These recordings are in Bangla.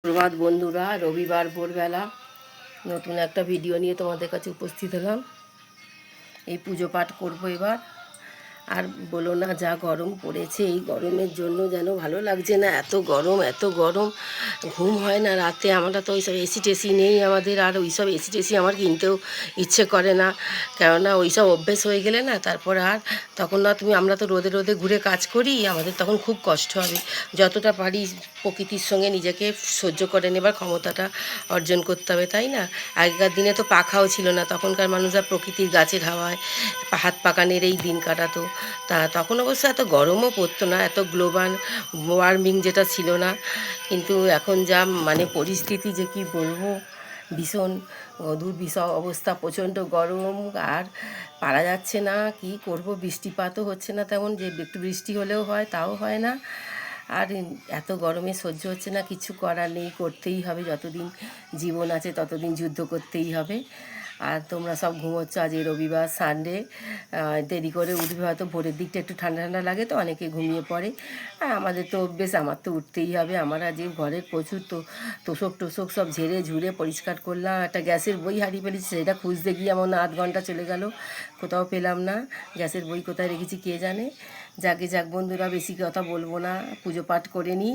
প্রভাত বন্ধুরা, রবিবার ভোরবেলা নতুন একটা ভিডিও নিয়ে তোমাদের কাছে উপস্থিত হলাম। এই পুজো পাঠ করবো এবার। আর বলো না, যা গরম পড়েছে, এই গরমের জন্য যেন ভালো লাগছে না। এত গরম, এত গরম, ঘুম হয় না রাতে। আমরা তো ওইসব এসি টেসি নেই আমাদের, আর ওইসব এসি টেসি আমার কিনতেও ইচ্ছে করে না। কেননা ওইসব অভ্যেস হয়ে গেলে না, তারপর আর তখন না আমরা তো রোদে রোদে ঘুরে কাজ করি, আমাদের তখন খুব কষ্ট হবে। যতটা পারি প্রকৃতির সঙ্গে নিজেকে সহ্য করে নেবার ক্ষমতাটা অর্জন করতে হবে, তাই না? আগেকার দিনে তো পাখাও ছিল না, তখনকার মানুষরা প্রকৃতির গাছের হাওয়ায় হাত পাকা নেড়েই দিন কাটাতো। তখন অবশ্য এত গরমও পড়তো না, এত গ্লোবাল ওয়ার্মিং যেটা ছিল না। কিন্তু এখন যা পরিস্থিতি, যে কি বলবো, ভীষণ দুর্বিষহ অবস্থা, প্রচণ্ড গরম। আর পারা যাচ্ছে না, কি করব। বৃষ্টিপাতও হচ্ছে না তেমন, যে একটু বৃষ্টি হলেও হয়, তাও হয় না। আর এত গরমে সহ্য হচ্ছে না, কিছু করার নেই, করতেই হবে। যতদিন জীবন আছে ততদিন যুদ্ধ করতেই হবে। আর তোমরা সব ঘুমোচ্ছ, আজ এই রবিবার সানডে, দেরি করে উঠবে হয়তো। ভোরের দিকটা একটু ঠান্ডা ঠান্ডা লাগে তো অনেকে ঘুমিয়ে পড়ে। আর আমাদের তো অভ্যেস, আমার তো উঠতেই হবে। আমার আজ ঘরের প্রচুর তোষক টোষক সব ঝেড়ে ঝুড়ে পরিষ্কার করলাম। একটা গ্যাসের বই হারিয়ে ফেলেছি, সেটা খুঁজতে গিয়ে আমার আধ ঘন্টা চলে গেল, কোথাও পেলাম না। গ্যাসের বই কোথায় রেখেছি কে জানে। যাক বন্ধুরা, বেশি কথা বলবো না, পুজো পাঠ করে নিই।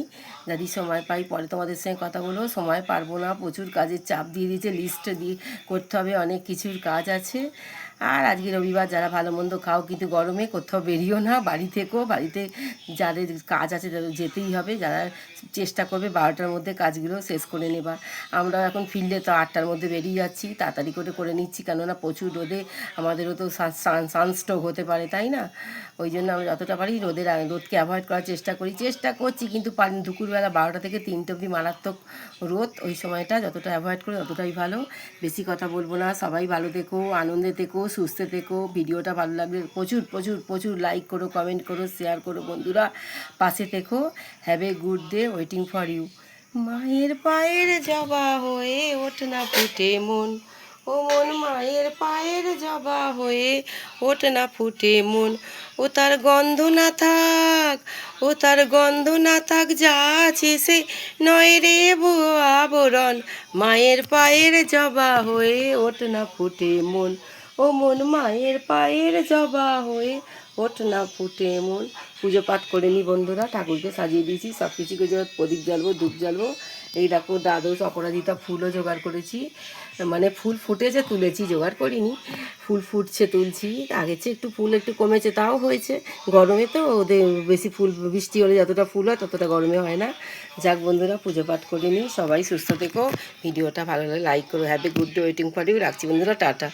যদি সময় পাই পরে তোমাদের সঙ্গে কথা বলবো। সময় পারবো না, প্রচুর কাজের চাপ দিয়ে দিয়েছে, লিস্ট দিয়ে করতে হবে, অনেক কিছুর কাজ আছে। আর আজকে রবিবার, যারা ভালো মন্দ খাও, কিন্তু গরমে কোথাও বেরিও না, বাড়ি থেকেও। বাড়িতে যাদের কাজ আছে তাদের যেতেই হবে। যারা চেষ্টা করবে 12টার মধ্যে কাজগুলো শেষ করে নেবার। আমরা এখন ফিল্ডে তো 8টার মধ্যে বেরিয়ে যাচ্ছি, তাড়াতাড়ি করে নিচ্ছি, কেননা প্রচুর রোদে আমাদেরও তো সানস্ট্রোক হতে পারে, তাই না? ওই জন্য আমরা যতটা পারি রোদকে অ্যাভয়েড করার চেষ্টা করছি, কিন্তু পারি। দুপুরবেলা 12টা থেকে 3টে অবধি মারাত্মক রোদ, ওই সময়টা যতটা অ্যাভয়েড করে ততটাই ভালো। বেশি কথা বলবো না, সবাই ভালো থেকো, আনন্দে থেকো, সুস্থ থেকো। ভিডিওটা ভালো লাগলে প্রচুর প্রচুর প্রচুর লাইক করো, কমেন্ট করো, শেয়ার করো বন্ধুরা, পাশে থেকো। Have a good day, waiting for you. মায়ের পায়ের জবা হয়ে ওঠ না ফুটে মন, ও মন মায়ের পায়ের জবা হয়ে ওঠ না ফুটে মন। ও তার গন্ধ না থাক, ও তার গন্ধ না থাক, যা আছে সে নয় রে আবরণ। মায়ের পায়ের জবা হয়ে ওঠ না ফুটে মন, ও মন মায়ের পায়ের জবা হয়ে ওঠ না ফুটে মন। পুজো পাঠ করে নি বন্ধুরা, ঠাকুরকে সাজিয়ে দিয়েছি, সব কিছু কিছু প্রদীপ জ্বালবো, ধূপ জ্বালবো। এই দেখো দ্বাদশ অপরাজিতা ফুলও জোগাড় করেছি, ফুল ফুটেছে, তুলেছি, জোগাড় করিনি। ফুল ফুটছে, তুলছি। আগের চেয়ে একটু ফুল একটু কমেছে, তাও হয়েছে। গরমে তো ওদের বেশি ফুল, বৃষ্টি হলে যতটা ফুল হয় ততটা গরমে হয় না। যাক বন্ধুরা, পুজো পাঠ করে নিই, সবাই সুস্থ থেকো। ভিডিওটা ভালো লাগলে লাইক করো। Have a good day, waiting for you. রাখছি বন্ধুরা, টাটা।